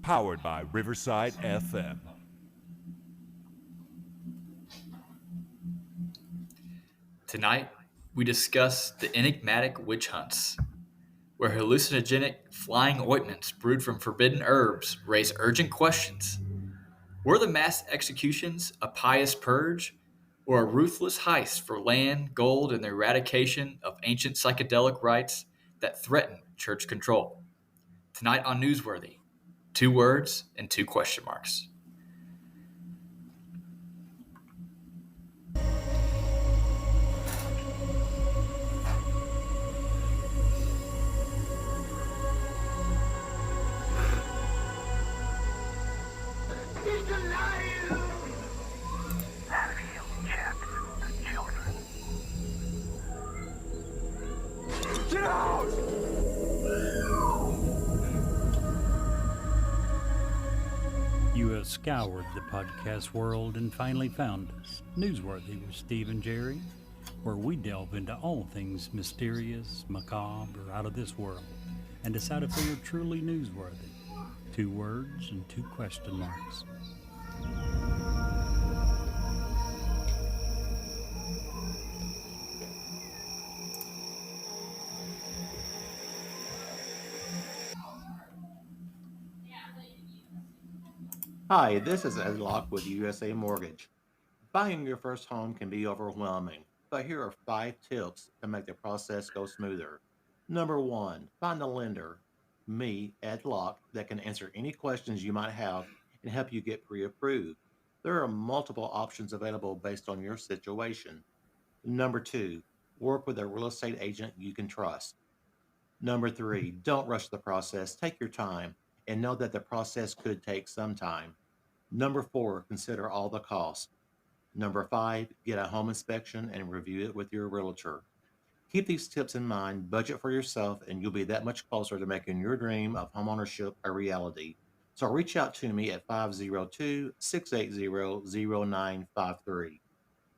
powered by Riverside FM. Tonight, we discuss the enigmatic witch hunts, where hallucinogenic flying ointments brewed from forbidden herbs raise urgent questions. Were the mass executions a pious purge, or a ruthless heist for land, gold, and the eradication of ancient psychedelic rites that threaten church control? Tonight on Newsworthy, 2 words and 2 question marks. You have scoured the podcast world and finally found us, Newsworthy with Steve and Jerry, where we delve into all things mysterious, macabre, or out of this world, and decide if they are truly newsworthy. 2 words and 2 question marks. Hi, this is Ed Locke with USA Mortgage. Buying your first home can be overwhelming, but here are 5 tips to make the process go smoother. Number 1, find a lender, me, Ed Locke, that can answer any questions you might have and help you get pre-approved. There are multiple options available based on your situation. Number 2, work with a real estate agent you can trust. Number 3, don't rush the process. Take your time and know that the process could take some time. Number 4, consider all the costs. Number 5, get a home inspection and review it with your realtor. Keep these tips in mind, budget for yourself, and you'll be that much closer to making your dream of homeownership a reality. So reach out to me at 502-680-0953.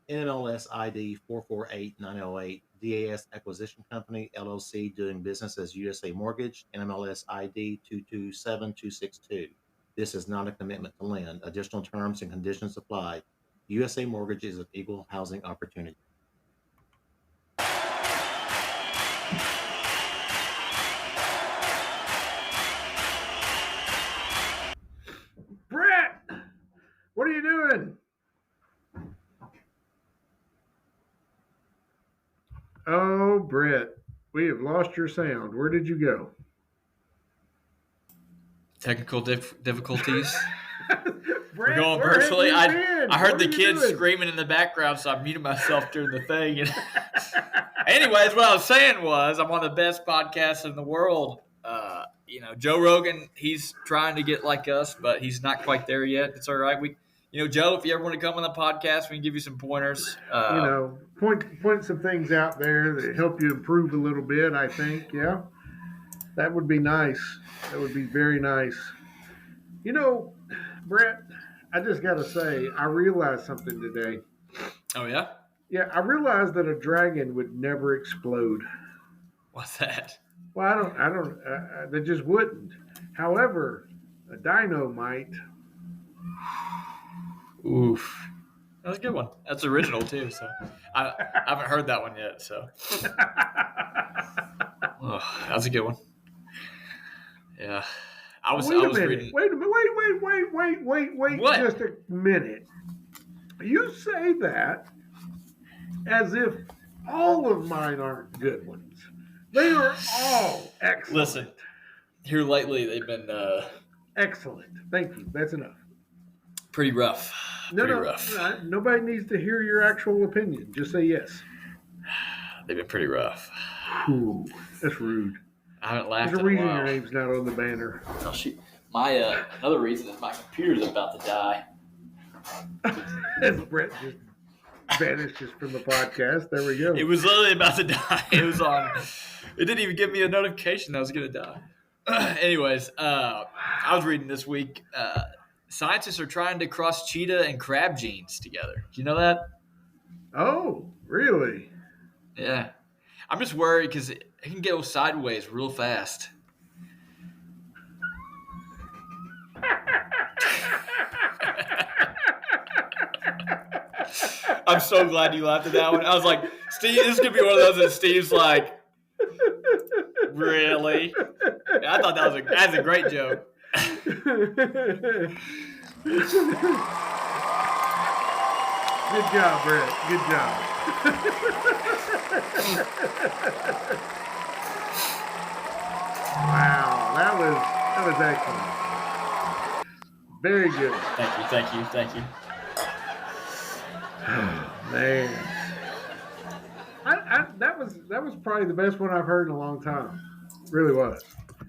NMLS ID 448908, DAS Acquisition Company, LLC, doing business as USA Mortgage, NMLS ID 227262. This is not a commitment to lend. Additional terms and conditions apply. USA Mortgage is an equal housing opportunity. Brett, what are you doing? Oh, Brett, we have lost your sound. Where did you go? Technical difficulties. Brett, We're going where virtually. have you been? I heard What the are you kids doing? screaming in the background, so I muted myself during the thing. Anyways, what I was saying was I'm on the best podcast in the world. Joe Rogan, he's trying to get like us, but he's not quite there yet. It's all right. Joe, if you ever want to come on the podcast, we can give you some pointers. Point some things out there that help you improve a little bit, I think. Yeah, that would be nice. That would be very nice. Brett, I just got to say, I realized something today. Oh, yeah? Yeah, I realized that a dragon would never explode. What's that? Well, they just wouldn't. However, a dino might. Oof. That was a good one. That's original, too. So I haven't heard that one yet. So that was a good one. Yeah. I was reading. Wait a minute. Wait. What? Just a minute. You say that as if all of mine aren't good ones. They are all excellent. Listen, here lately they've been excellent. Thank you. That's enough. Pretty rough. Rough. Nobody needs to hear your actual opinion. Just say yes. They've been pretty rough. Ooh, that's rude. I haven't laughed There's a in a reason while. your name's not on the banner. Oh, shoot. My another reason is my computer's about to die. As Brett just vanishes from the podcast. There we go. It was literally about to die. It was on. It didn't even give me a notification that I was going to die. Anyways, I was reading this week. Scientists are trying to cross cheetah and crab genes together. Do you know that? Oh, really? Yeah. I'm just worried because it can go sideways real fast. I'm so glad you laughed at that one. I was like, Steve, this is gonna be one of those that Steve's like, really? And I thought that's a great joke. Good job, Brett. Good job. Wow, that was excellent. Very good. Thank you. Man, that was probably the best one I've heard in a long time. Really was.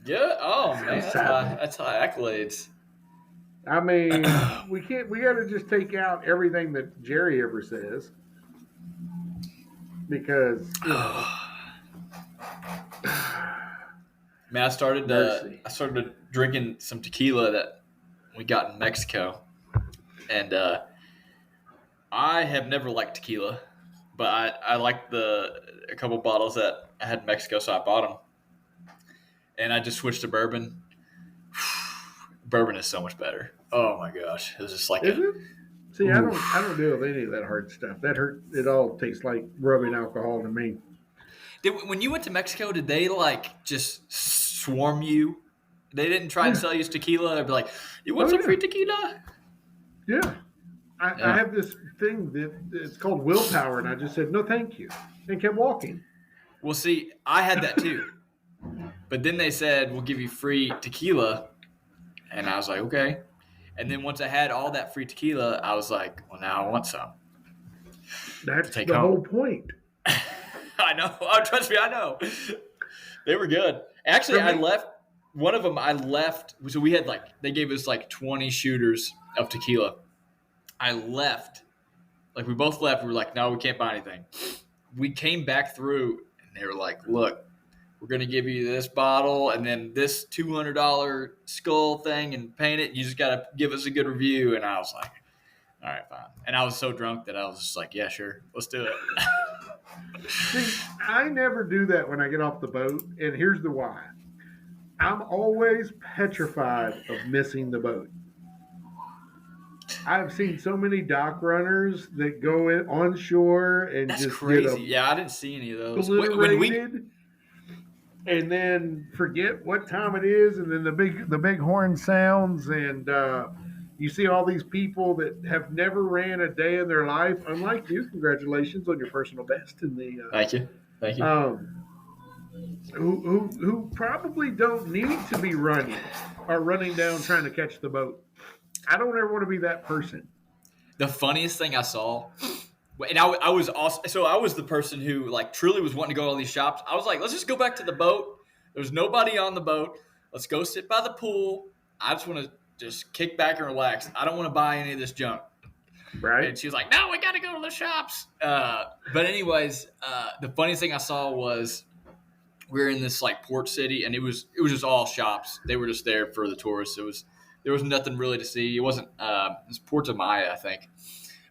Yeah. Oh man, that's high accolades. I mean, we got to just take out everything that Jerry ever says because Man, I started drinking some tequila that we got in Mexico, and I have never liked tequila, but I liked a couple bottles that I had in Mexico, so I bought them, and I just switched to bourbon. Bourbon is so much better. Oh my gosh, it was just like is it? See, I don't deal with any of that hard stuff. It all tastes like rubbing alcohol to me. When you went to Mexico, did they like just swarm you? They didn't try and sell you tequila. They'd be like, "You want some free tequila?" Yeah. I have this thing that it's called willpower, and I just said no, thank you, and kept walking. Well, see, I had that too, but then they said we'll give you free tequila, and I was like, okay. And then once I had all that free tequila, I was like, well, now I want some. That's the whole point. I know. Oh, trust me, I know. They were good. Actually, I left one of them. So we had they gave us 20 shooters of tequila. I left. We both left. We were like, no, we can't buy anything. We came back through, and they were like, look, we're going to give you this bottle and then this $200 skull thing and paint it. You just got to give us a good review. And I was like, all right, fine. And I was so drunk that I was just like, yeah, sure. Let's do it. See, I never do that when I get off the boat. And here's the why. I'm always petrified of missing the boat. I've seen so many dock runners that go in on shore and That's just crazy. Yeah, I didn't see any of those. Obliterated, and then forget what time it is, and then the big horn sounds, and you see all these people that have never ran a day in their life. Unlike you, congratulations on your personal best in the. Thank you. Who probably don't need to be running down trying to catch the boat. I don't ever want to be that person. The funniest thing I saw, and I was also, so I was the person who truly was wanting to go to all these shops. I was like, let's just go back to the boat. There's nobody on the boat. Let's go sit by the pool. I just want to just kick back and relax. I don't want to buy any of this junk. Right. And she was like, no, we got to go to the shops. But anyways, the funniest thing I saw was we were in this port city, and it was just all shops. They were just there for the tourists. There was nothing really to see. It wasn't it was Puerto Maya, I think.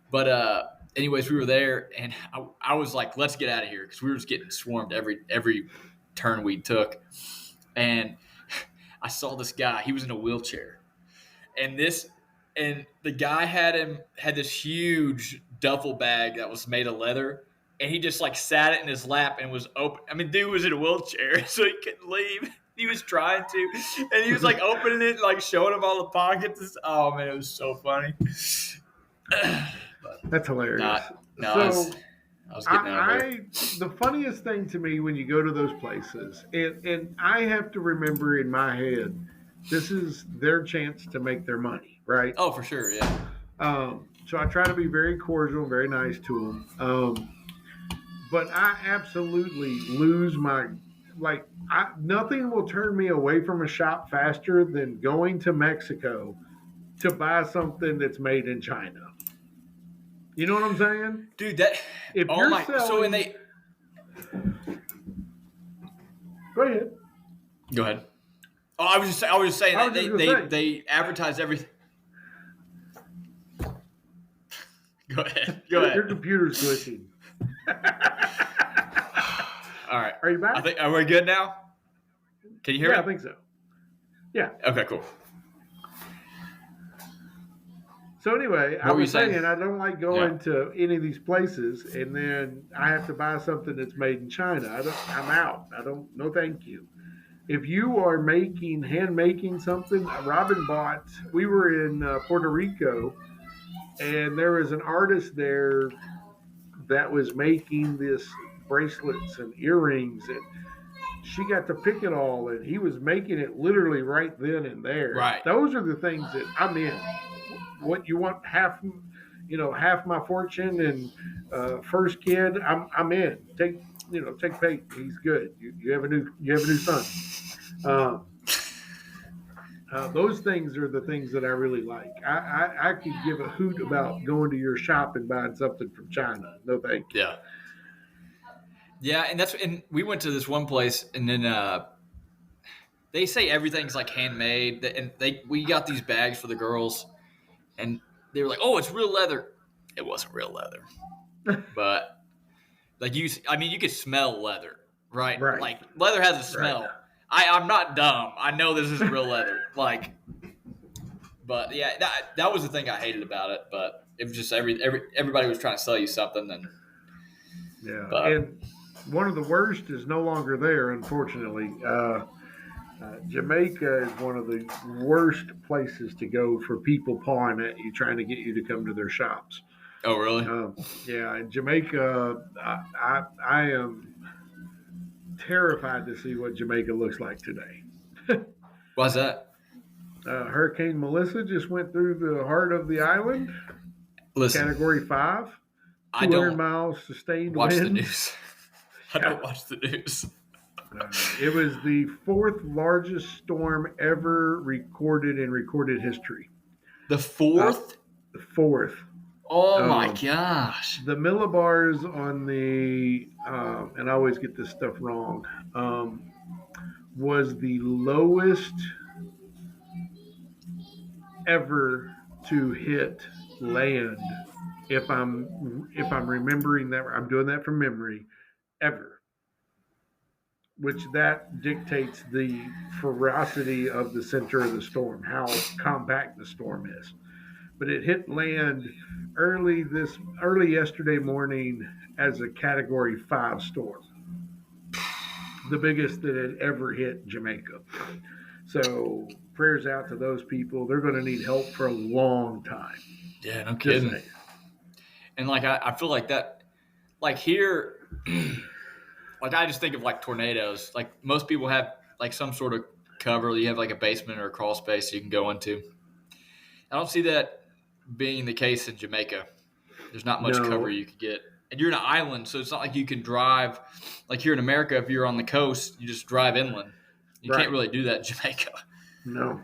But anyways, we were there, and I was like, let's get out of here, because we were just getting swarmed every turn we took. And I saw this guy. He was in a wheelchair. And the guy had this huge duffel bag that was made of leather, and he just sat it in his lap and was open. I mean, dude was in a wheelchair, so he couldn't leave. He was trying to, and he was opening it, showing him all the pockets. Oh man, it was so funny. That's hilarious. I was getting out of there. The funniest thing to me when you go to those places, and I have to remember in my head, this is their chance to make their money, right? Oh, for sure, yeah. So I try to be very cordial, very nice to them. But I absolutely lose my. Nothing will turn me away from a shop faster than going to Mexico to buy something that's made in China. You know what I'm saying? Dude, that if you're selling, so when they Go ahead. Oh, I was just saying that they advertise everything. Go ahead. Your computer's glitching. All right. Are you back? Are we good now? Can you hear me? Yeah, I think so. Yeah. Okay, cool. So anyway, I What were you was saying saying? I don't like going to any of these places, and then I have to buy something that's made in China. I'm out. I don't. No, thank you. If you are hand making something, Robin bought. We were in Puerto Rico, and there was an artist there that was making this bracelets and earrings, and she got to pick it all, and he was making it literally right then and there. Right. Those are the things that I'm in. What you want half my fortune and first kid, I'm in. Take Peyton. He's good. You have a new son. Those things are the things that I really like. I could give a hoot about going to your shop and buying something from China. No thank you. Yeah, and we went to this one place, and then they say everything's like handmade, and we got these bags for the girls, and they were like, "Oh, it's real leather." It wasn't real leather, but like you could smell leather, right? Right. Like leather has a smell. Right. I'm not dumb. I know this is real leather. Like, but yeah, that was the thing I hated about it. But it was just everybody was trying to sell you something, and yeah. But, and one of the worst is no longer there, unfortunately. Jamaica is one of the worst places to go for people pawing at you, trying to get you to come to their shops. Oh, really? Yeah, in Jamaica, I am terrified to see what Jamaica looks like today. Why's that? Hurricane Melissa just went through the heart of the island. Listen, Category 5. I 200 don't miles sustained watch wind. the news. I don't watch the news. It was the 4th largest storm ever recorded in recorded history. The 4th? The 4th. Oh my gosh. The millibars on the, and I always get this stuff wrong, was the lowest ever to hit land. If I'm remembering that, I'm doing that from memory, ever. Which that dictates the ferocity of the center of the storm, how compact the storm is. But it hit land early yesterday morning as a Category 5 storm, the biggest that had ever hit Jamaica. So prayers out to those people. They're going to need help for a long time. Yeah, no kidding. And like I feel like that, like here, like I just think of like tornadoes. Like most people have like some sort of cover. You have like a basement or a crawl space you can go into. I don't see that being the case in Jamaica. There's not much cover you could get. And you're in an island, so it's not like you can drive. Like here in America, if you're on the coast, you just drive inland. You can't really do that in Jamaica. No.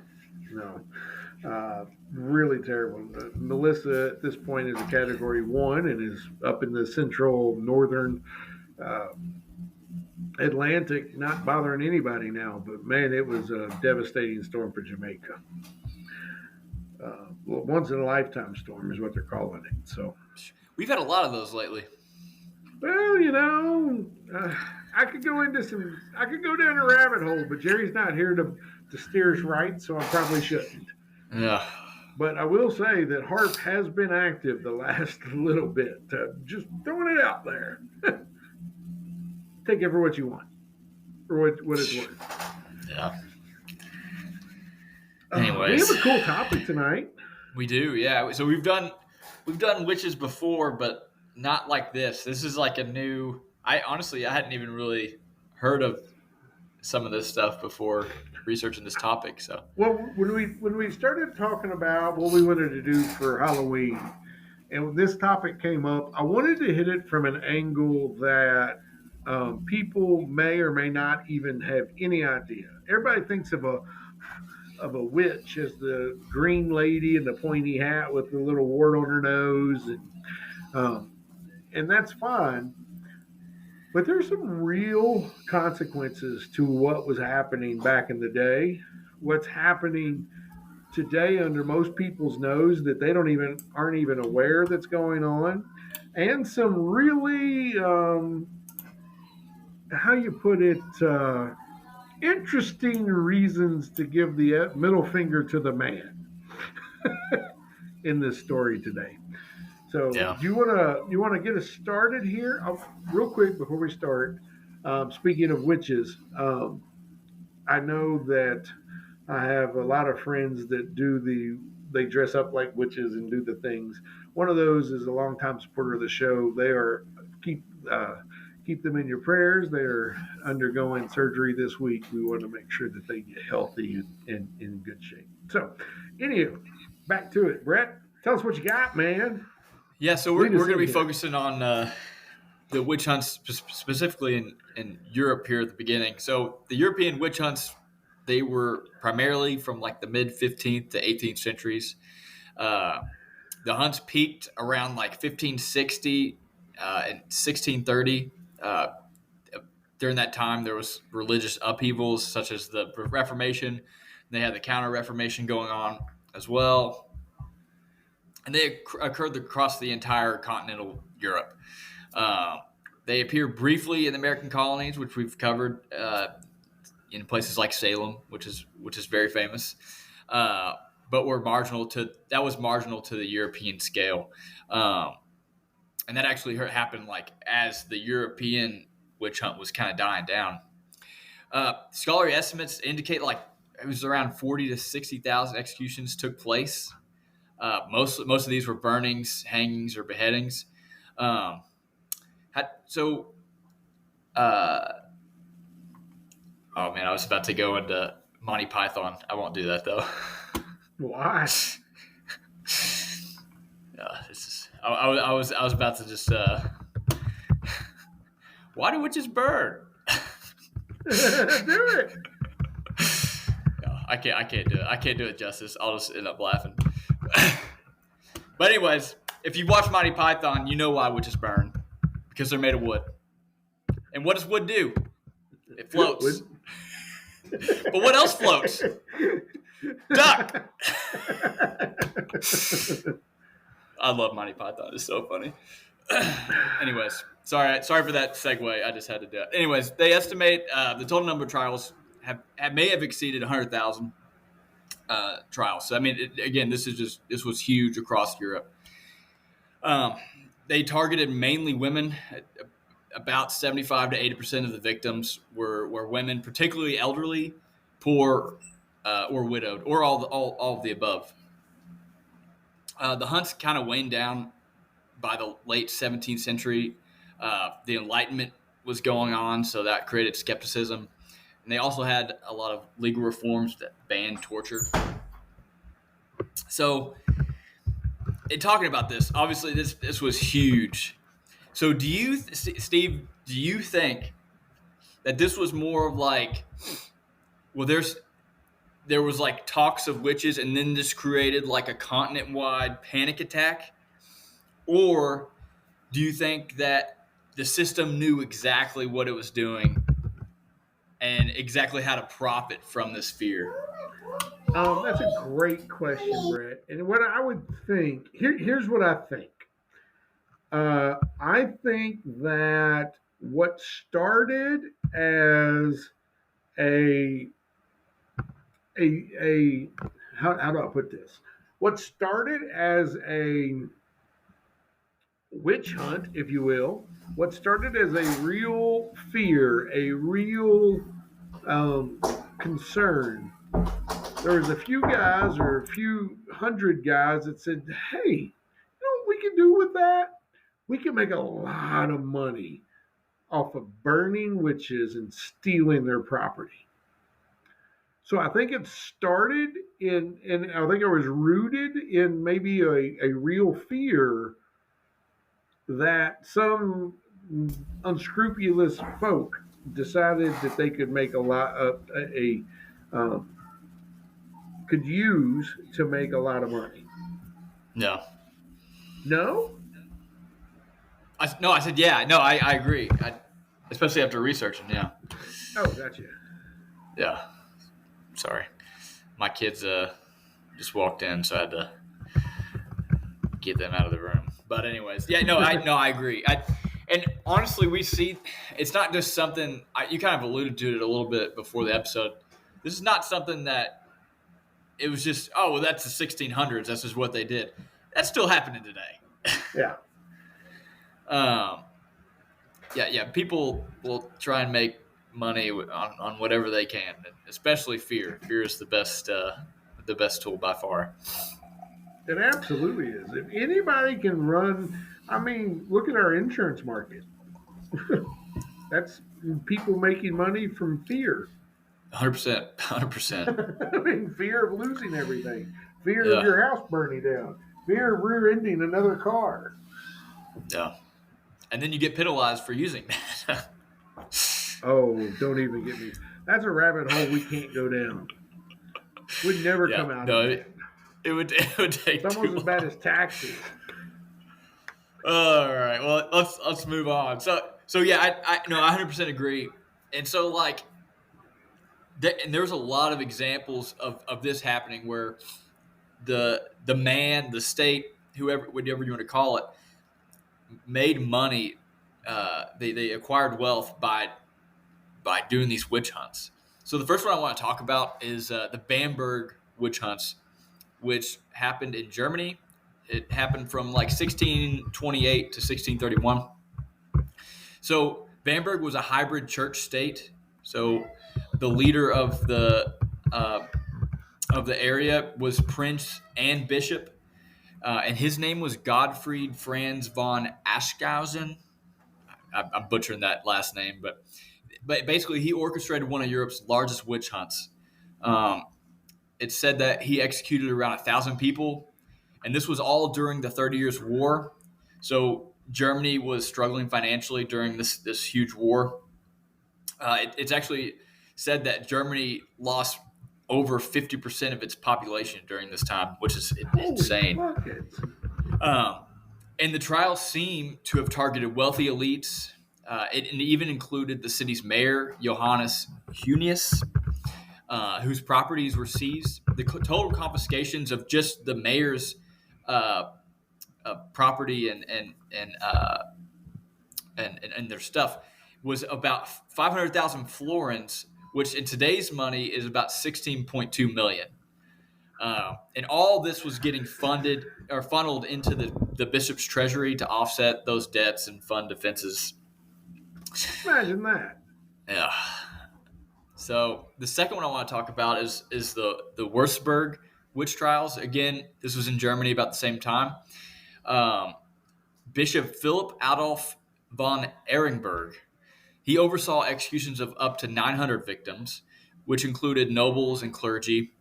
Really terrible. Melissa at this point is a Category 1 and is up in the central northern Atlantic, not bothering anybody now. But man, it was a devastating storm for Jamaica. Once in a lifetime storm is what they're calling it. So we've had a lot of those lately. Well, I could go down a rabbit hole, but Jerry's not here to steer us right, so I probably shouldn't. Yeah. But I will say that HARP has been active the last little bit. Just throwing it out there. Take it for what you want, or what it's worth. Yeah. Anyways, we have a cool topic tonight. We do, yeah. So we've done witches before, but not like this. This is like a new. I hadn't even really heard of some of this stuff before researching this topic. So well, when we started talking about what we wanted to do for Halloween, and when this topic came up, I wanted to hit it from an angle that people may or may not even have any idea. Everybody thinks of a witch as the green lady in the pointy hat with the little wart on her nose, and that's fine. But there's some real consequences to what was happening back in the day. What's happening today under most people's nose that they aren't even aware that's going on, and some really how you put it, interesting reasons to give the middle finger to the man. in this story today. So, Yeah. do you wanna get us started here? Real quick before we start. Speaking of witches, I know that I have a lot of friends that they dress up like witches and do the things. One of those is a longtime supporter of the show. They are keep keep them in your prayers. They are undergoing surgery this week. We want to make sure that they get healthy and in good shape. So, anyway, back to it. Brett, tell us what you got, man. Yeah, so we're Lead us going to in be here. focusing on the witch hunts specifically in Europe here at the beginning. So the European witch hunts, they were primarily from like the mid 15th to 18th centuries. The hunts peaked around like 1560 and 1630. During that time, there was religious upheavals such as the Reformation. They had the Counter-Reformation going on as well. And they occurred across the entire continental Europe. They appear briefly in the American colonies, which we've covered in places like Salem, which is very famous, but were marginal to the European scale, and that actually happened like as the European witch hunt was kind of dying down. Scholarly estimates indicate like it was around 40 to 60,000 executions took place. Most of these were burnings, hangings, or beheadings. Oh man, I was about to go into Monty Python. I won't do that though. Why? I was about to just. Why do witches burn? Do it. No, I can't do it. I can't do it justice. I'll just end up laughing. But anyways, if you watch Monty Python, you know why witches burn, because they're made of wood. And what does wood do? It floats. But what else floats? Duck. I love Monty Python. It's so funny. Anyways, sorry for that segue. I just had to do it. Anyways, they estimate the total number of trials may have exceeded 100,000 trials. So I mean, this was huge across Europe. They targeted mainly women. About 75 to 80% of the victims were women, particularly elderly, poor, or widowed, or all of the above. The hunts kind of waned down by the late 17th century. The Enlightenment was going on, so that created skepticism. And they also had a lot of legal reforms that banned torture. So, in talking about this, obviously this was huge. So Steve, do you think that this was more of like, well, there was like talks of witches and then this created like a continent-wide panic attack? Or do you think that the system knew exactly what it was doing and exactly how to profit from this fear? That's a great question, Brett. And what I would think, here's what I think. I think that what started as a how do I put this? What started as a witch hunt, if you will, what started as a real fear, a real concern. There was a few guys or a few hundred guys that said, hey, you know what we can do with that? We can make a lot of money off of burning witches and stealing their property. So I think it started and I think it was rooted in maybe a real fear that some unscrupulous folk decided that they could make a lot of could use to make a lot of money. No. No? I said yeah. No, I agree. Especially after researching, yeah. Oh, gotcha. Yeah. Sorry. My kids just walked in, so I had to get them out of the room. But anyways, yeah, I agree. And honestly, we see it's not just something you kind of alluded to it a little bit before the episode. This is not something that it was just, oh, well, that's the 1600s. That's just what they did. That's still happening today. Yeah. Yeah. People will try and make money on whatever they can, especially fear. Fear is the best tool by far. It absolutely is. If anybody can run, I mean, look at our insurance market. That's people making money from fear. 100%. 100%. I mean, fear of losing everything, fear of Yeah. your house burning down, fear of rear-ending another car. Yeah. And then you get penalized for using that. Oh, don't even get me. That's a rabbit hole we can't go down. We'd never come out of that. It would take It's too almost as bad long. as taxes. All right. Well, let's move on. So yeah, I 100% agree. And so like, and there's a lot of examples of this happening where the man, the state, whatever you want to call it, made money. They acquired wealth by doing these witch hunts. So the first one I want to talk about is the Bamberg witch hunts, which happened in Germany. It happened from like 1628 to 1631. So Bamberg was a hybrid church state. So the leader of the area was prince and bishop, and his name was Gottfried Franz von Aschhausen. I'm butchering that last name, but basically he orchestrated one of Europe's largest witch hunts. It's said that he executed around 1,000 people, and this was all during the 30 Years' War. So Germany was struggling financially during this huge war. It's actually said that Germany lost over 50% of its population during this time, which is insane. And the trials seem to have targeted wealthy elites. It even included the city's mayor, Johannes Hunius, whose properties were seized. The total confiscations of just the mayor's property and their stuff was about 500,000 florins, which in today's money is about 16.2 million. And all this was getting funded or funneled into the bishop's treasury to offset those debts and fund defenses. Imagine that. Yeah. So the second one I want to talk about is the Würzburg witch trials. Again, this was in Germany about the same time. Bishop Philip Adolf von Ehrenberg, he oversaw executions of up to 900 victims, which included nobles and clergy,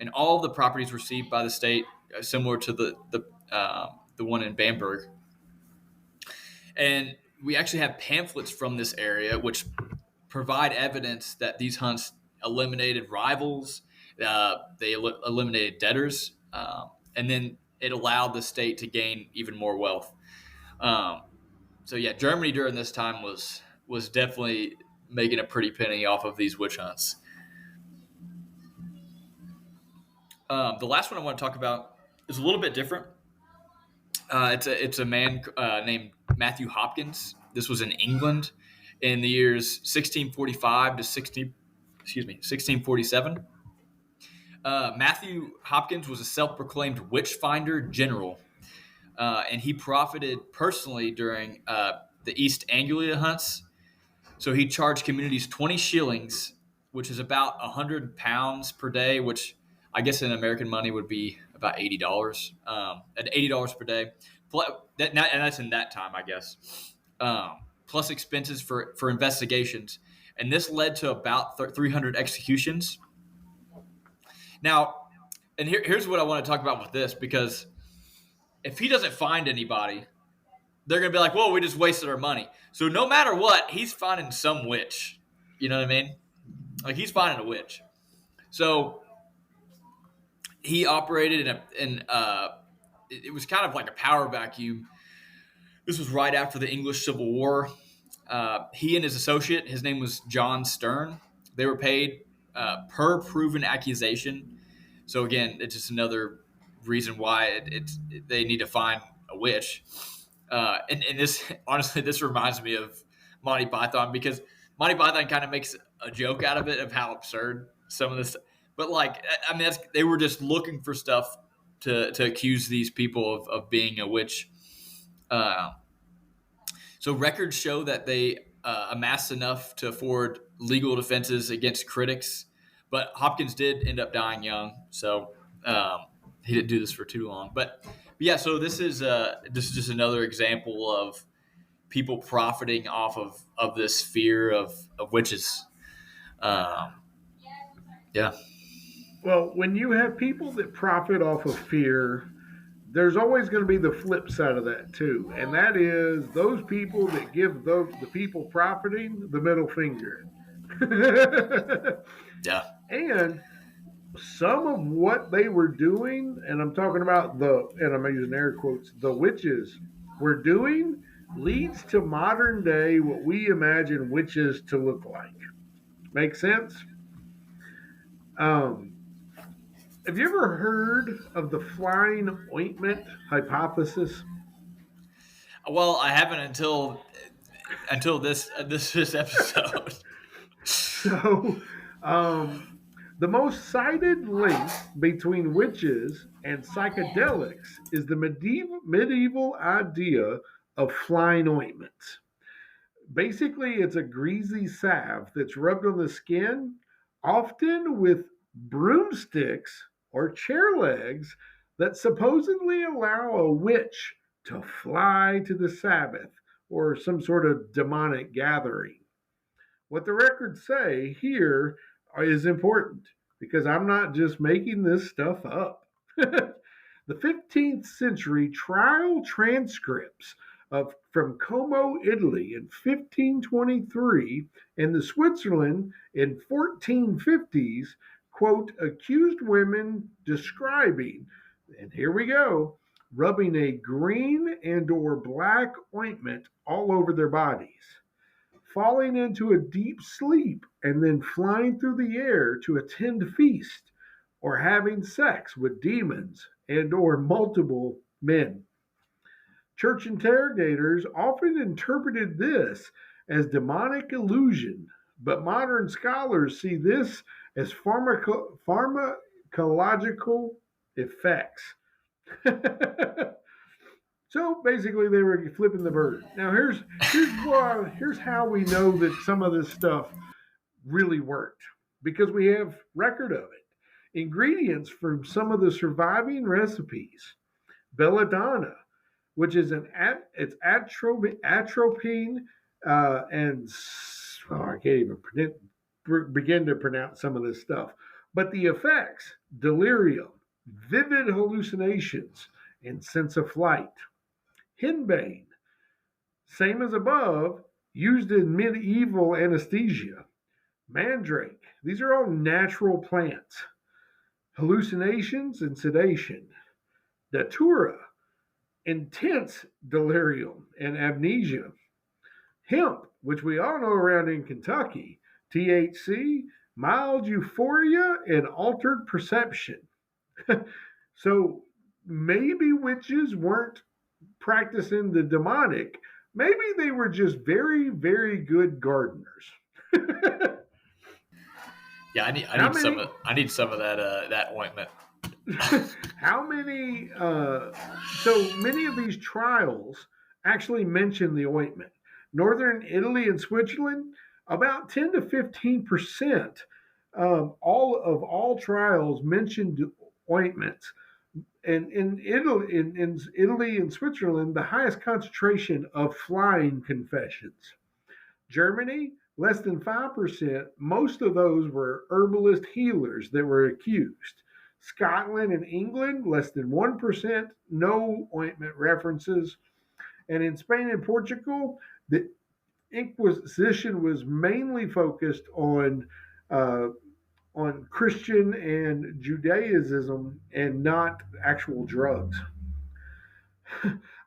and all of the properties received by the state, similar to the one in Bamberg. And we actually have pamphlets from this area which provide evidence that these hunts eliminated rivals, they eliminated debtors, and then it allowed the state to gain even more wealth. So yeah, Germany during this time was definitely making a pretty penny off of these witch hunts. The last one I want to talk about is a little bit different. It's a man named Matthew Hopkins. This was in England in the years 1645 to 1647. Matthew Hopkins was a self-proclaimed witch finder general, and he profited personally during the East Anglia hunts. So he charged communities 20 shillings, which is about £100 per day, which I guess in American money would be about $80. At $80 per day, and that's in that time, I guess. Plus expenses for investigations, and this led to about 300 executions. Now, and here's what I want to talk about with this, because if he doesn't find anybody, they're going to be like, well, we just wasted our money. So no matter what, he's finding some witch. You know what I mean? Like, he's finding a witch. So he operated it was kind of like a power vacuum. This was right after the English Civil War. He and his associate, his name was John Stern, they were paid per proven accusation. So again, it's just another reason why they need to find a witch. And this, honestly, this reminds me of Monty Python, because Monty Python kind of makes a joke out of it, of how absurd some of this. But like, I mean, they were just looking for stuff to accuse these people of being a witch. So records show that they amassed enough to afford legal defenses against critics, but Hopkins did end up dying young, so he didn't do this for too long. But yeah, so this is just another example of people profiting off of this fear of witches. Yeah. Well, when you have people that profit off of fear, there's always going to be the flip side of that too, and that is those people that give the people profiting the middle finger. Yeah. And some of what they were doing, and I'm talking about and I'm using air quotes, the witches were doing, leads to modern day what we imagine witches to look like. Make sense? Have you ever heard of the flying ointment hypothesis? Well, I haven't until this episode. So, the most cited link between witches and psychedelics is the medieval idea of flying ointments. Basically, it's a greasy salve that's rubbed on the skin, often with broomsticks or chair legs that supposedly allow a witch to fly to the Sabbath or some sort of demonic gathering. What the records say here is important because I'm not just making this stuff up. The 15th century trial transcripts from Como, Italy in 1523 and the Switzerland in 1450s quote accused women describing, and here we go, rubbing a green and or black ointment all over their bodies, falling into a deep sleep and then flying through the air to attend a feast, or having sex with demons and or multiple men. Church interrogators often interpreted this as demonic illusion, but modern scholars see this as pharmacological effects. So basically, they were flipping the bird. Now here's how we know that some of this stuff really worked, because we have record of it. Ingredients from some of the surviving recipes: belladonna, which is it's atropine, and I can't even begin to pronounce some of this stuff. But the effects: delirium, vivid hallucinations, and sense of flight. Henbane, same as above, used in medieval anesthesia. Mandrake, these are all natural plants. Hallucinations and sedation. Datura, intense delirium and amnesia. Hemp, which we all know around in Kentucky. THC, mild euphoria and altered perception. So maybe witches weren't practicing the demonic. Maybe they were just very, very good gardeners. Yeah, I need some of that ointment. How many? So many of these trials actually mention the ointment. Northern Italy and Switzerland, about 10 to 15% all trials mentioned ointments. And in Italy and Switzerland, the highest concentration of flying confessions. Germany, less than 5%. Most of those were herbalist healers that were accused. Scotland and England, less than 1%, no ointment references. And in Spain and Portugal, the Inquisition was mainly focused on Christian and Judaism and not actual drugs.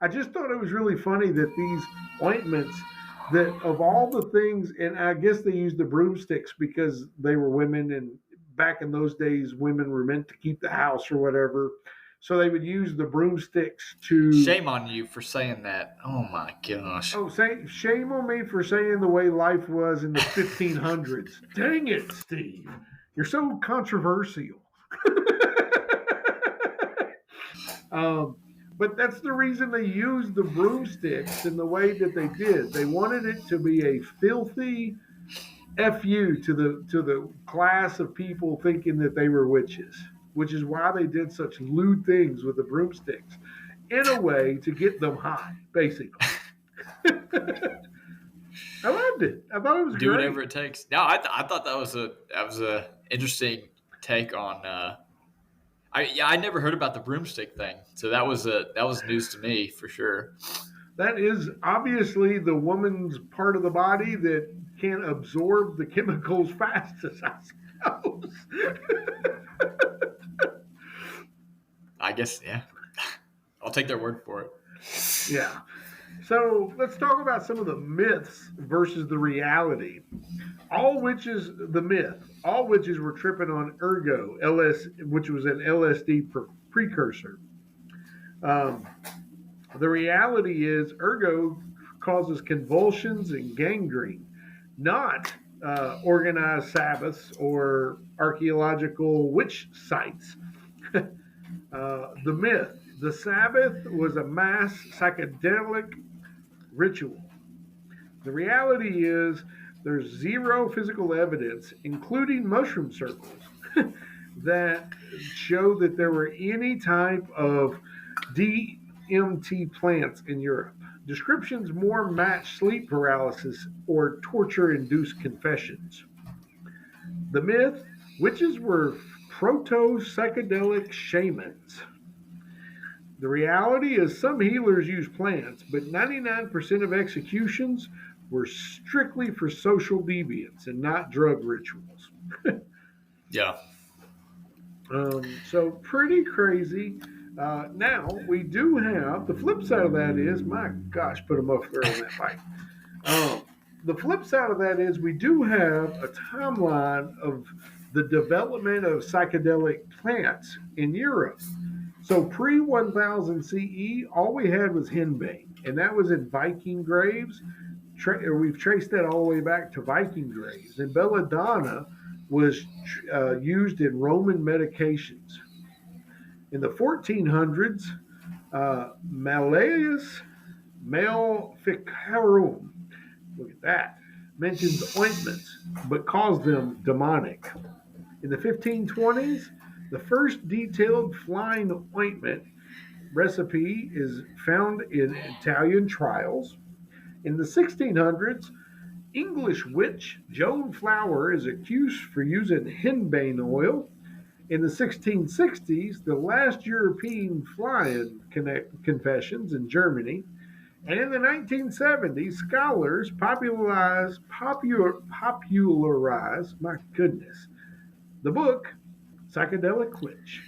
I just thought it was really funny that these ointments, that of all the things, and I guess they used the broomsticks because they were women, and back in those days, women were meant to keep the house or whatever. So they would use the broomsticks to... Shame on you for saying that. Oh my gosh. Oh, shame on me for saying the way life was in the 1500s. Dang it, Steve. You're so controversial. But that's the reason they used the broomsticks in the way that they did. They wanted it to be a filthy fu to the class of people thinking that they were witches, which is why they did such lewd things with the broomsticks, in a way to get them high, basically. I loved it. I thought it was Do great. whatever it takes. No, I thought that was a interesting take on. I never heard about the broomstick thing, so that was news to me for sure. That is obviously the woman's part of the body that can't absorb the chemicals fastest, I suppose. I guess, yeah. I'll take their word for it. Yeah. So let's talk about some of the myths versus the reality. All witches, the myth, all witches were tripping on ergo, which was an LSD precursor. The reality is ergo causes convulsions and gangrene, not organized Sabbaths or archaeological witch sites. The myth, the Sabbath was a mass psychedelic ritual. The reality is there's zero physical evidence, including mushroom circles, that show that there were any type of DMT plants in Europe. Descriptions more match sleep paralysis or torture-induced confessions. The myth, witches were proto-psychedelic shamans. The reality is some healers use plants, but 99% of executions were strictly for social deviance and not drug rituals. Yeah. So pretty crazy. Now we do have the flip side of that is, my gosh, put a muffler on that bike. The flip side of that is we do have a timeline of the development of psychedelic plants in Europe. So pre 1000 CE, all we had was henbane, and that was in Viking graves. We've traced that all the way back to Viking graves. And belladonna was used in Roman medications. In the 1400s, Malleus Maleficarum, look at that, mentions ointments, but calls them demonic. In the 1520s, the first detailed flying ointment recipe is found in Italian trials. In the 1600s, English witch Joan Flower is accused for using henbane oil. In the 1660s, the last European flying confessions in Germany. And in the 1970s, scholars popularized, my goodness, the book Psychedelic Witch.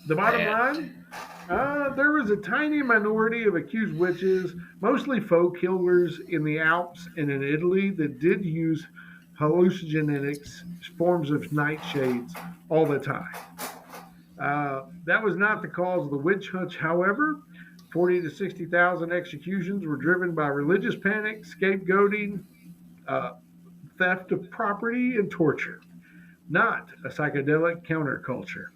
The bottom line, there was a tiny minority of accused witches, mostly folk healers in the Alps and in Italy, that did use hallucinogenics, forms of nightshades, all the time. That was not the cause of the witch hunts, however. 40 to 60,000 executions were driven by religious panic, scapegoating, theft of property, and torture, not a psychedelic counterculture.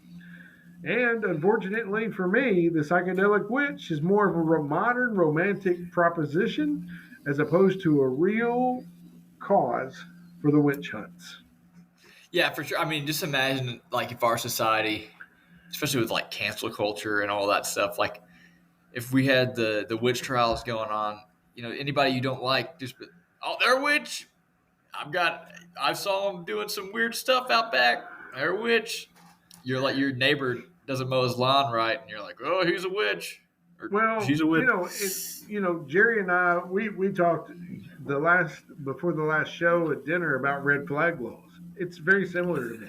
And unfortunately for me, the psychedelic witch is more of a modern romantic proposition as opposed to a real cause for the witch hunts. Yeah, for sure. I mean, just imagine like if our society, especially with like cancel culture and all that stuff, like if we had the witch trials going on, anybody you don't like, just they're a witch. I saw them doing some weird stuff out back. They're a witch. You're like your neighbor doesn't mow his lawn right, and you're like, oh, he's a witch. Well, she's a witch. Jerry and I, we talked before the last show at dinner about red flag laws. It's very similar to me.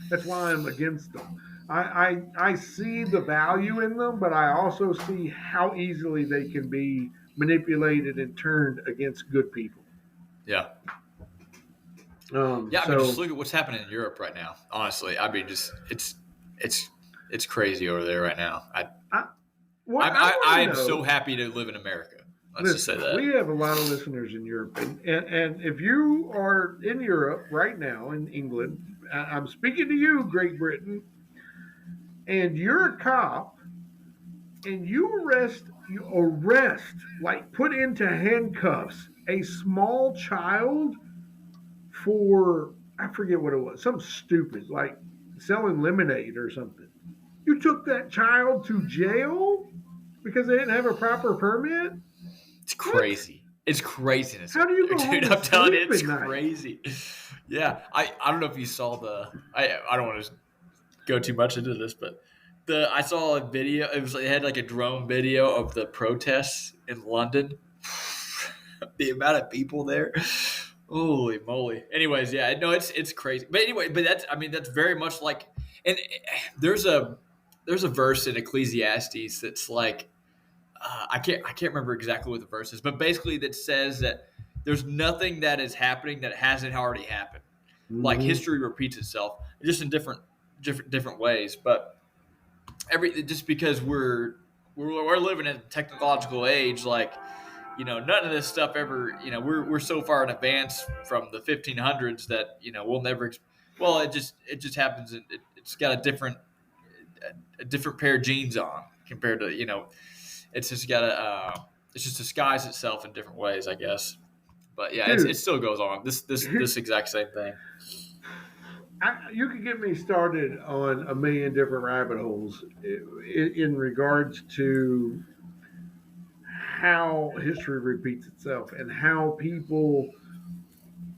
That's why I'm against them. I see the value in them, but I also see how easily they can be manipulated and turned against good people. Yeah. Just look at what's happening in Europe right now. Honestly, I mean, just it's crazy over there right now. I am so happy to live in America. Let's just say that. We have a lot of listeners in Europe, and if you are in Europe right now, in England, I'm speaking to you, Great Britain. and you're a cop, and you arrest, like put into handcuffs, a small child for, I forget what it was, something stupid, like selling lemonade or something. You took that child to jail because they didn't have a proper permit? It's What? crazy. It's craziness. How do you go home Dude, and I'm telling you, sleep it's at night? crazy. Yeah, I don't know if you saw I don't want to go too much into this, but I saw a video. It was, it had like a drone video of the protests in London. The amount of people there, holy moly. Anyways, yeah, no, it's crazy. But anyway, that's very much like, and there's a verse in Ecclesiastes that's like, I can't remember exactly what the verse is, but basically that says that there's nothing that is happening that hasn't already happened. Like history repeats itself, just in different ways. But just because we're living in a technological age, like, none of this stuff ever, we're so far in advance from the 1500s that, we'll never, well, it just happens. It's got a different pair of jeans on compared to, it's just got it's just disguised itself in different ways, I guess. But yeah, Dude, it still goes on. This exact same thing. You could get me started on a million different rabbit holes in regards to how history repeats itself and how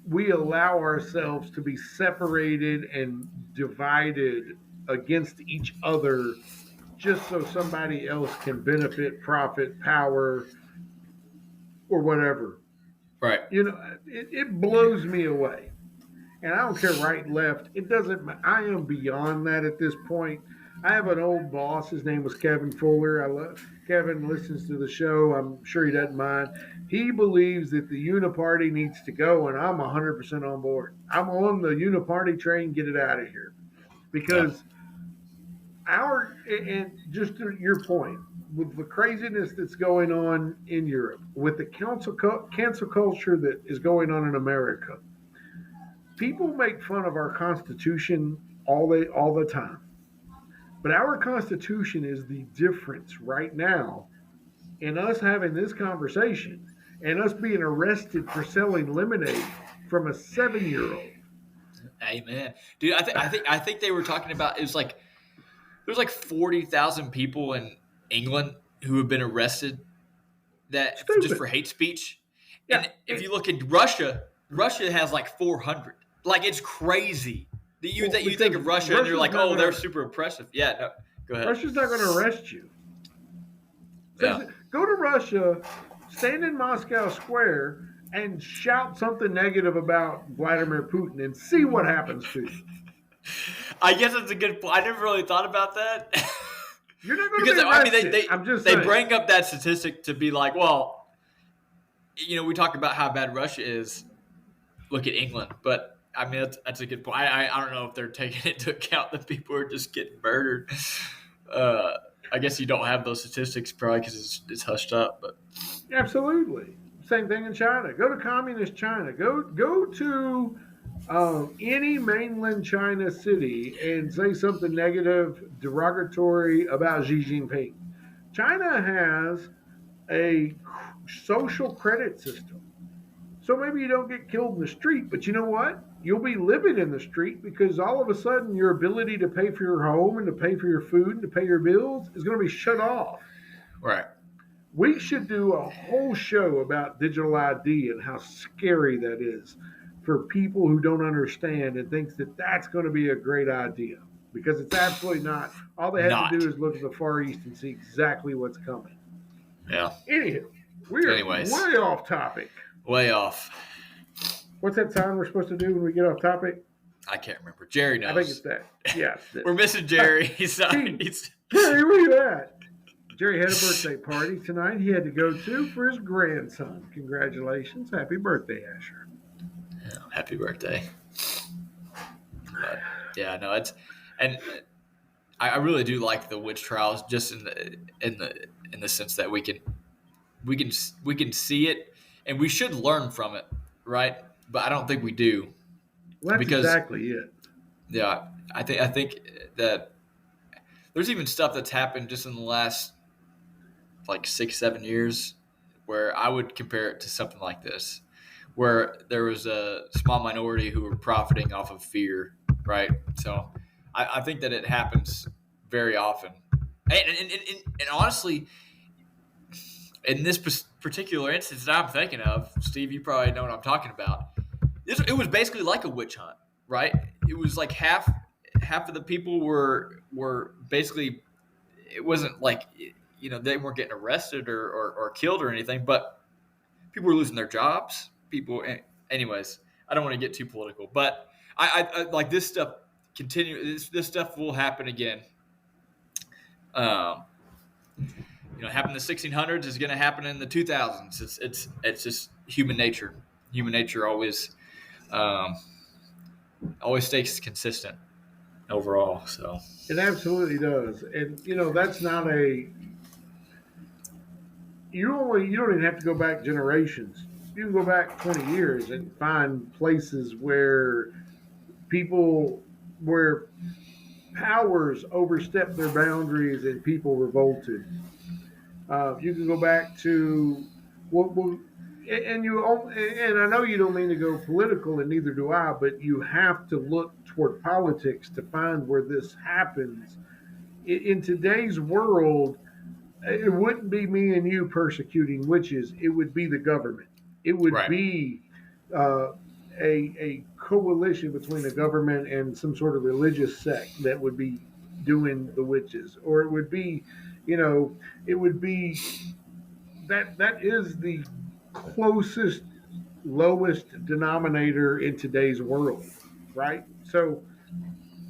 we allow ourselves to be separated and divided against each other just so somebody else can benefit, profit, power, or whatever. Right. It blows me away. And I don't care right, left. It doesn't. I am beyond that at this point. I have an old boss. His name was Kevin Fuller. Kevin listens to the show. I'm sure he doesn't mind. He believes that the Uniparty needs to go, and I'm 100% on board. I'm on the Uniparty train. Get it out of here, because and just to your point, with the craziness that's going on in Europe, with the cancel culture that is going on in America, people make fun of our Constitution all the time. But our Constitution is the difference right now in us having this conversation and us being arrested for selling lemonade from a 7-year-old. Amen, dude. I think they were talking about, it was like there's like 40,000 people in England who have been arrested just for hate speech. Yeah. And if you look at Russia has like 400. Like, it's crazy. You think of Russia and you're like, oh, they're super oppressive. Yeah, no, go ahead. Russia's not going to arrest you. Yeah. Go to Russia, stand in Moscow Square, and shout something negative about Vladimir Putin and see what happens to you. I guess that's a good point. I never really thought about that. You're not going to be arrested. They bring up that statistic to be like, well, we talk about how bad Russia is. Look at England, but I mean that's a good point. I don't know if they're taking into account that people are just getting murdered. I guess you don't have those statistics probably because it's hushed up. But absolutely, same thing in China. Go to communist China. Go to any mainland China city and say something negative, derogatory about Xi Jinping. China has a social credit system. So maybe you don't get killed in the street, but you know what? You'll be living in the street because all of a sudden your ability to pay for your home and to pay for your food and to pay your bills is going to be shut off. Right. We should do a whole show about digital ID and how scary that is for people who don't understand and thinks that that's going to be a great idea, because it's absolutely not. All they have to do is look at the Far East and see exactly what's coming. Yeah. Anywho, we're way off topic. Way off. What's that sound we're supposed to do when we get off topic? I can't remember. Jerry knows. I think it's that. Yeah. We're missing Jerry. Jerry, where you at? Jerry had a birthday party tonight he had to go to for his grandson. Congratulations. Happy birthday, Asher. Yeah, happy birthday. But, yeah, no, and I really do like the witch trials, just in the sense that we can see it and we should learn from it, right? But I don't think we do. Well, that's exactly it. Yeah, I think that there's even stuff that's happened just in the last like 6-7 years where I would compare it to something like this, where there was a small minority who were profiting off of fear, right? So I think that it happens very often. And honestly, in this particular instance that I'm thinking of, Steve, you probably know what I'm talking about. It was basically like a witch hunt, right? It was like half of the people were basically, it wasn't like, they weren't getting arrested or killed or anything, but people were losing their jobs. Anyways, I don't want to get too political, but I like this stuff continue. This stuff will happen again. Happened in the 1600s is going to happen in the 2000s. It's just human nature. Human nature always stays consistent overall. So It absolutely does. And that's not you don't even have to go back generations. You can go back 20 years and find places where powers overstepped their boundaries and people revolted. You can go back to and I know you don't mean to go political, and neither do I, but you have to look toward politics to find where this happens. In today's world, it wouldn't be me and you persecuting witches. It would be the government. It would be a coalition between the government and some sort of religious sect that would be doing the witches, or it would be, that is the closest lowest denominator in today's world, right? So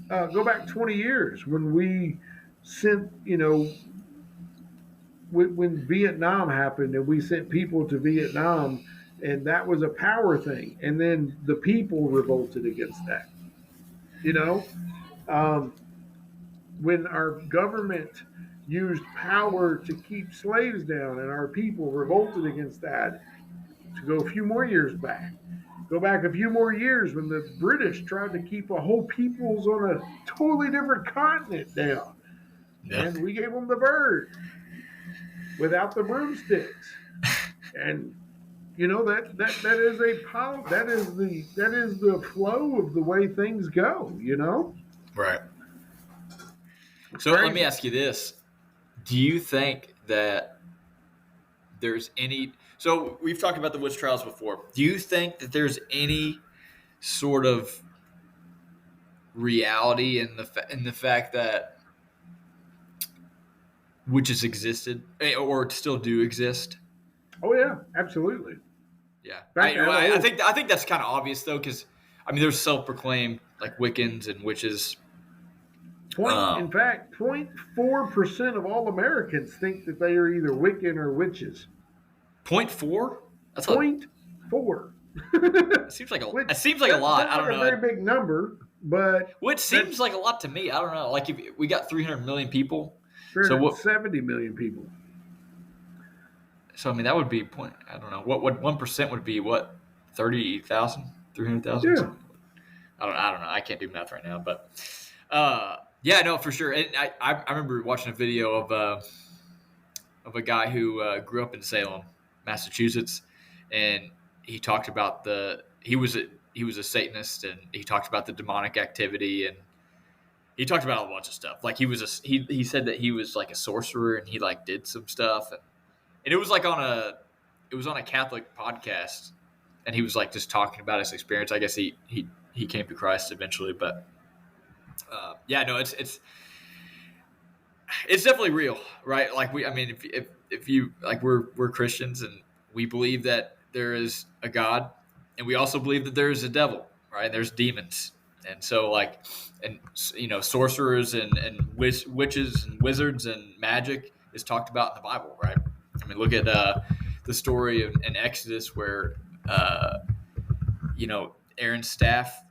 go back 20 years when we sent, when Vietnam happened and we sent people to Vietnam, and that was a power thing, and then the people revolted against that. When our government used power to keep slaves down and our people revolted against that, to go a few more years back. Go back a few more years when the British tried to keep a whole peoples on a totally different continent down. Yeah. And we gave them the bird without the broomsticks. And that is the flow of the way things go, Right. So let me ask you this. Do you think that there's any... So we've talked about the witch trials before. Do you think that there's any sort of reality in the fact that witches existed or still do exist? Oh yeah, absolutely. Yeah, I think that's kind of obvious though, because there's self-proclaimed like Wiccans and witches. In fact, 0.4% of all Americans think that they are either Wiccan or witches. 0.4? That's 0.4. It seems like a lot. I don't know. A very big number, but which seems like a lot to me. I don't know. Like if we got 300 million people, 370 million people. So that would be point. I don't know what 1% would be. What 30,000, 300,000? Yeah. I don't know. I can't do math right now, but yeah, no, for sure. And I remember watching a video of a guy who grew up in Salem, Massachusetts, and he talked about he was a Satanist, and he talked about the demonic activity, and he talked about a bunch of stuff. Like he said that he was like a sorcerer, and he like did some stuff, and it was like on a Catholic podcast, and he was like just talking about his experience. I guess he came to Christ eventually, but yeah, no, it's definitely real, right? Like if you like, we're Christians, and we believe that there is a God, and we also believe that there is a devil, right? There's demons, and so sorcerers and witches and wizards and magic is talked about in the Bible, right? Look at the story in Exodus where Aaron's staff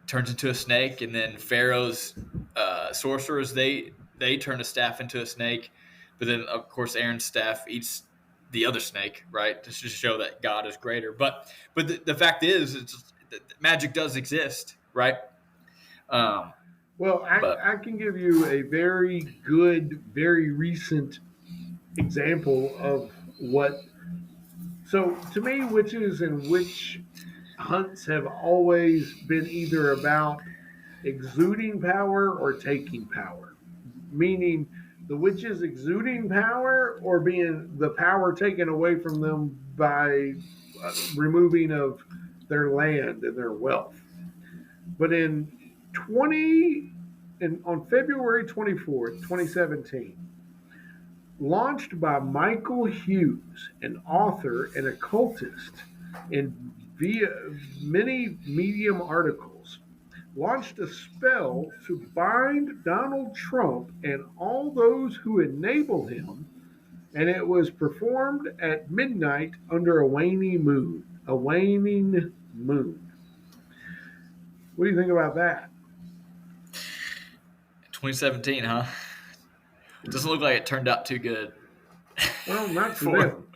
turns into a snake, and then Pharaoh's sorcerers they turn a staff into a snake, but then of course Aaron's staff eats the other snake, right? Just to show that God is greater. But the fact is, magic does exist, right? Well, But I can give you a very good, very recent example of what. So, to me, witches and witch hunts have always been either about exuding power or taking power, meaning the witches exuding power or being the power taken away from them by removing of their land and their wealth. But in 20 and on February 24th, 2017, launched by Michael Hughes, an author and occultist, in via many Medium articles, launched a spell to bind Donald Trump and all those who enable him, and it was performed at midnight under a waning moon. A waning moon. What do you think about that? 2017, huh? It doesn't look like it turned out too good. Well, not for them.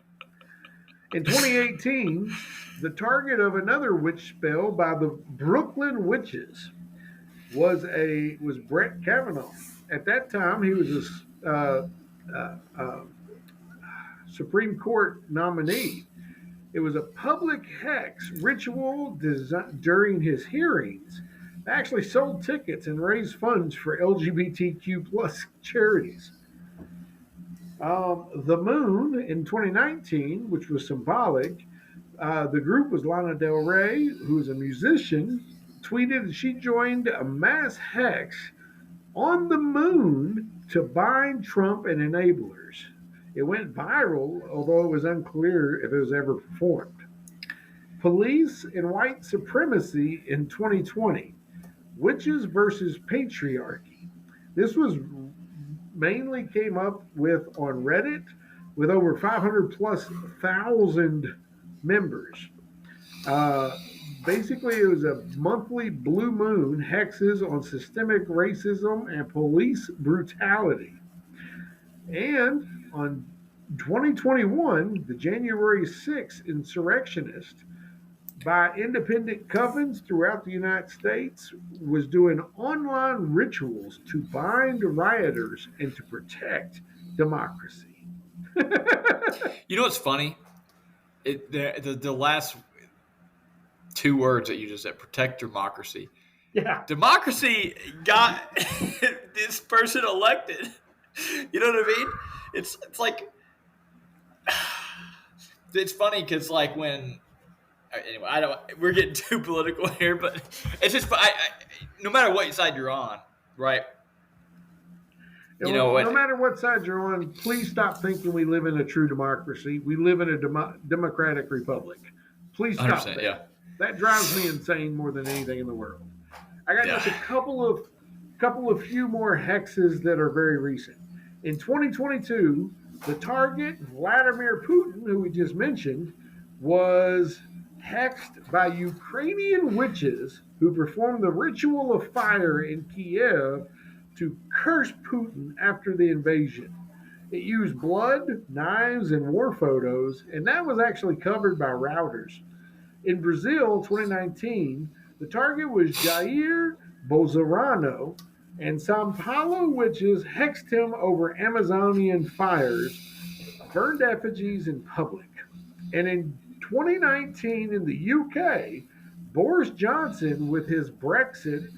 In 2018, the target of another witch spell by the Brooklyn Witches was Brett Kavanaugh. At that time, he was a Supreme Court nominee. It was a public hex ritual during his hearings. They actually sold tickets and raised funds for LGBTQ plus charities. The Moon in 2019, which was symbolic, the group was Lana Del Rey, who is a musician, tweeted that she joined a mass hex on the moon to bind Trump and enablers. It went viral, although it was unclear if it was ever performed. Police and white supremacy in 2020. Witches versus patriarchy. This was mainly came up with on Reddit with over 500 plus thousand members. Basically, it was a monthly blue moon hexes on systemic racism and police brutality. And on 2021, the January 6th insurrectionist by independent covens throughout the United States was doing online rituals to bind rioters and to protect democracy. You know what's funny? The last two words that you just said, protect democracy. Yeah. Democracy got this person elected. You know what I mean? It's like, it's funny because like when, anyway, we're getting too political here, but it's just, no matter what side you're on, right? No matter what side you're on, please stop thinking we live in a true democracy. We live in a democratic republic. Please stop that. Yeah. That drives me insane more than anything in the world. I got just a couple of few more hexes that are very recent. In 2022, the target, Vladimir Putin, who we just mentioned, was hexed by Ukrainian witches who performed the ritual of fire in Kiev to curse Putin after the invasion. It used blood, knives, and war photos, and that was actually covered by routers. In Brazil, 2019, the target was Jair Bolsonaro, and Sao Paulo witches hexed him over Amazonian fires, burned effigies in public. And in 2019, in the UK, Boris Johnson, with his Brexit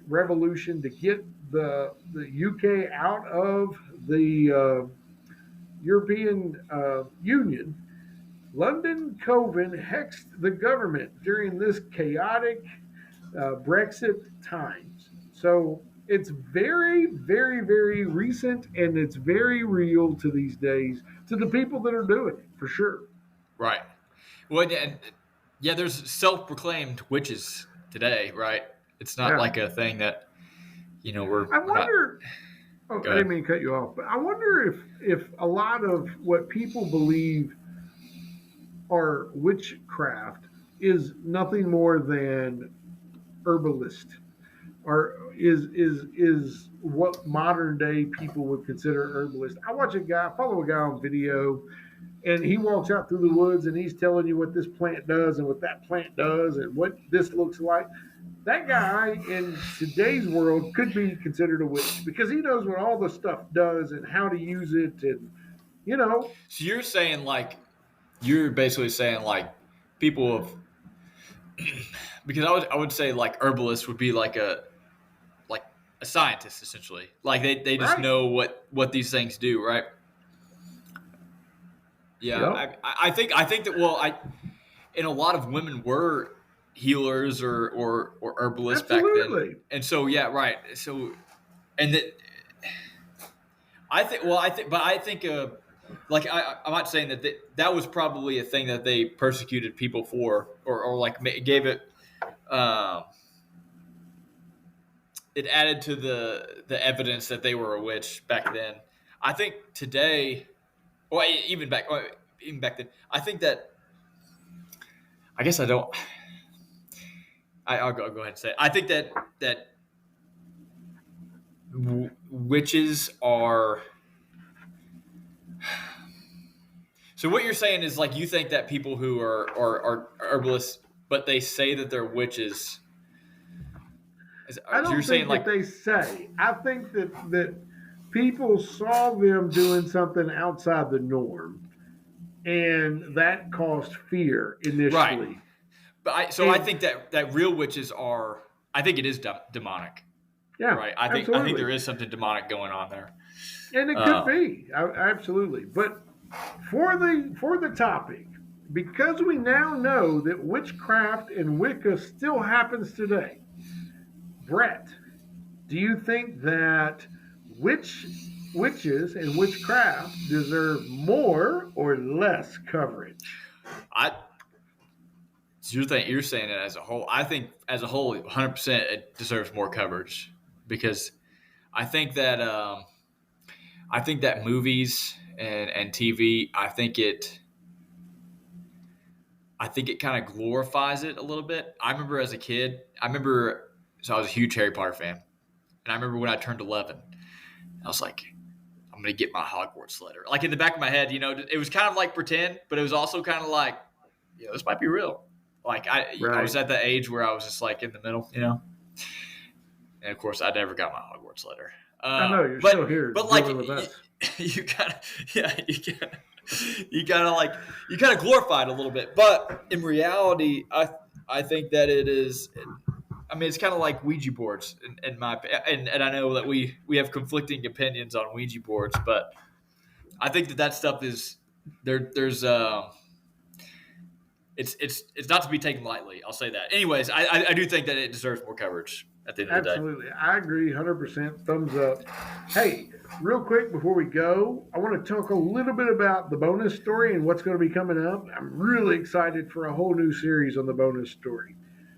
revolution to get the UK out of the European Union, London Coven hexed the government during this chaotic Brexit times. So it's very, very, very recent, and it's very real to these days to the people that are doing it, for sure. Right. Well, yeah, there's self-proclaimed witches today, right? It's not like a thing that, I wonder. I didn't mean to cut you off, but I wonder if a lot of what people believe are witchcraft is nothing more than herbalist, or is what modern day people would consider herbalist. I follow a guy on video, and he walks out through the woods and he's telling you what this plant does and what that plant does and what this looks like. That guy in today's world could be considered a witch because he knows what all the stuff does and how to use it, and you know, So you're basically saying like people of because I would say like herbalists would be like a scientist essentially. Like they just right? know what these things do, right? Yeah, Yep, I think that and a lot of women were healers or herbalists back then, absolutely. and so yeah, right. So and that I think like I'm not saying that was probably a thing that they persecuted people for or like gave it um, it added to the evidence that they were a witch back then. I think today, well, even back then, I think that I guess I don't. I'll go ahead and say it. I think that witches are. So what you're saying is like you think that people who are herbalists, but they say that they're witches. I You're don't saying think that like they say. I think that people saw them doing something outside the norm, and that caused fear right, initially. but I And think that real witches are. I think it is demonic, yeah, right? I think absolutely. there is something demonic going on there. And it could Uh, be absolutely. But for the topic, because we now know that witchcraft and Wicca still happens today, Brett, do you think that witches and witchcraft deserve more or less coverage? I so you're saying it as a whole. I think as a whole, 100% it deserves more coverage because I think that movies and TV, I think it kind of glorifies it a little bit. I remember as a kid, so I was a huge Harry Potter fan, and I remember when I turned 11, I was like, I'm gonna get my Hogwarts letter. Like in the back of my head, it was kind of like pretend, but it was also kind of like, this might be real. Like I Right. was at that age where I was just like in the middle. And of course, I never got my Hogwarts letter. I know you're still But here but like dealing with us. you gotta yeah you gotta like you kind of glorify it a little bit. But in reality, I think that it is. I mean, it's kind of like Ouija boards, in my and I know that we have conflicting opinions on Ouija boards, but I think that stuff is there. There's it's not to be taken lightly. I'll say that. Anyways, I do think that it deserves more coverage at the end of the day. Absolutely. I agree 100%. Thumbs up. Hey, real quick before we go, I want to talk a little bit about the bonus story and what's going to be coming up. I'm really excited for a whole new series on the bonus story.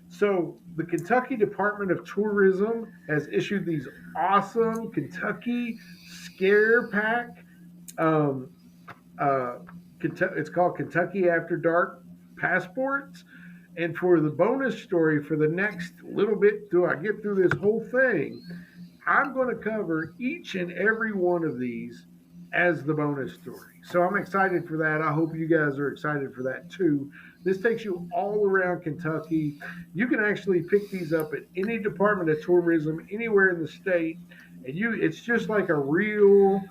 So, the Kentucky Department of Tourism has issued these awesome Kentucky Scare Pack. Um, uh, it's called Kentucky After Dark Passports. And for the bonus story for the next little bit, till I get through this whole thing, I'm going to cover each and every one of these as the bonus story. So I'm excited for that. I hope you guys are excited for that too. This takes you all around Kentucky. You can actually pick these up at any Department of Tourism anywhere in the state, and it's just like a real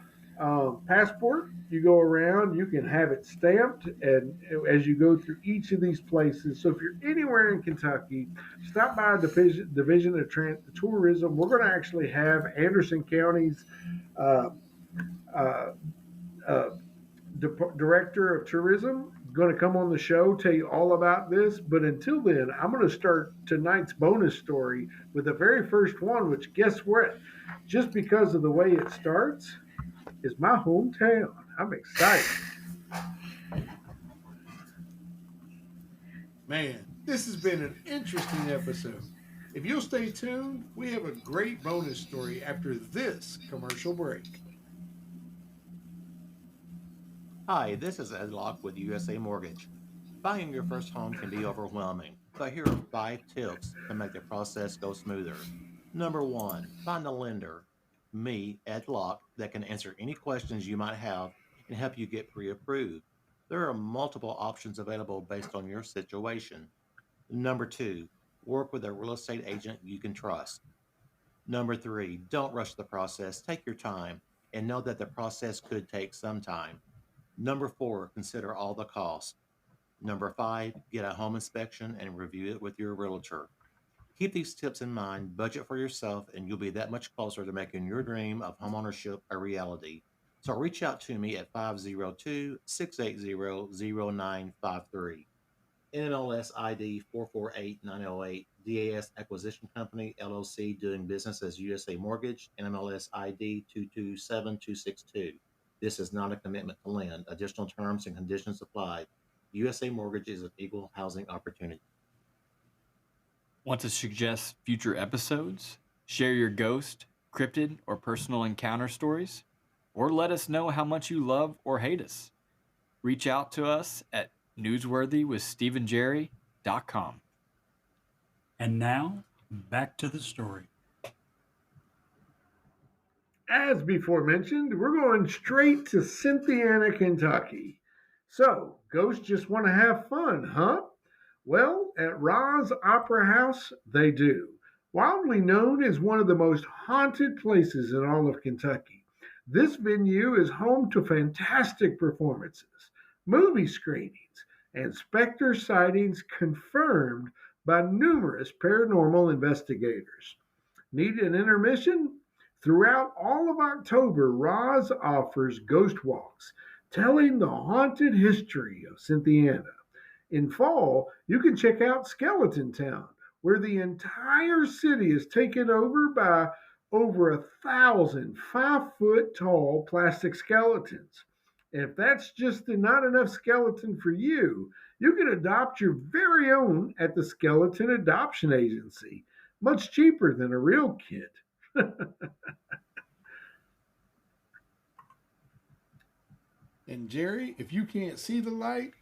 passport. You go around, you can have it stamped, and as you go through each of these places. So if you're anywhere in Kentucky, stop by a division of tourism. We're going to actually have Anderson County's uh, uh, uh, director of tourism going to come on the show, tell you all about this. But until then, I'm going to start tonight's bonus story with the very first one, which guess what? Just because of the way it starts, is my hometown. I'm excited. Man, this has been an interesting episode. If you'll stay tuned, we have a great bonus story after this commercial break. Hi, this is Ed Locke with USA Mortgage. Buying your first home can be overwhelming, but here are 5 tips to make the process go smoother. Number 1, find a lender, me, Ed Locke, that can answer any questions you might have and help you get pre-approved. There are multiple options available based on your situation. Number 2, Work with a real estate agent you can trust. Number three, don't rush the process. Take your time and know that the process could take some time. Number four, consider all the costs. Number five, get a home inspection and review it with your realtor. Keep these tips in mind, budget for yourself, and you'll be that much closer to making your dream of homeownership a reality. So reach out to me at 502-680-0953. NMLS ID 448908, DAS Acquisition Company, LLC, doing business as USA Mortgage, NMLS ID 227262. This is not a commitment to lend. Additional terms and conditions apply. USA Mortgage is an equal housing opportunity. Want to suggest future episodes? Share your ghost, cryptid, or personal encounter stories? Or let us know how much you love or hate us. Reach out to us at newsworthywithstevenjerry.com. And now, back to the story. As before mentioned, we're going straight to Cynthiana, Kentucky. So, ghosts just want to have fun, huh? Well, at Ra's Opera House, they do. Wildly known as one of the most haunted places in all of Kentucky, this venue is home to fantastic performances, movie screenings, and specter sightings confirmed by numerous paranormal investigators. Need an intermission? Throughout all of October, Roz offers ghost walks, telling the haunted history of Cynthiana. In fall, you can check out Skeleton Town, where the entire city is taken over by over 1,000 5-foot tall plastic skeletons. And if that's just not enough skeleton for you, you can adopt your very own at the Skeleton Adoption Agency, much cheaper than a real kid. And Jerry, if you can't see the light,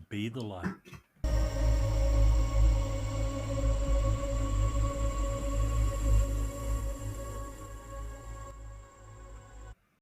Be the light.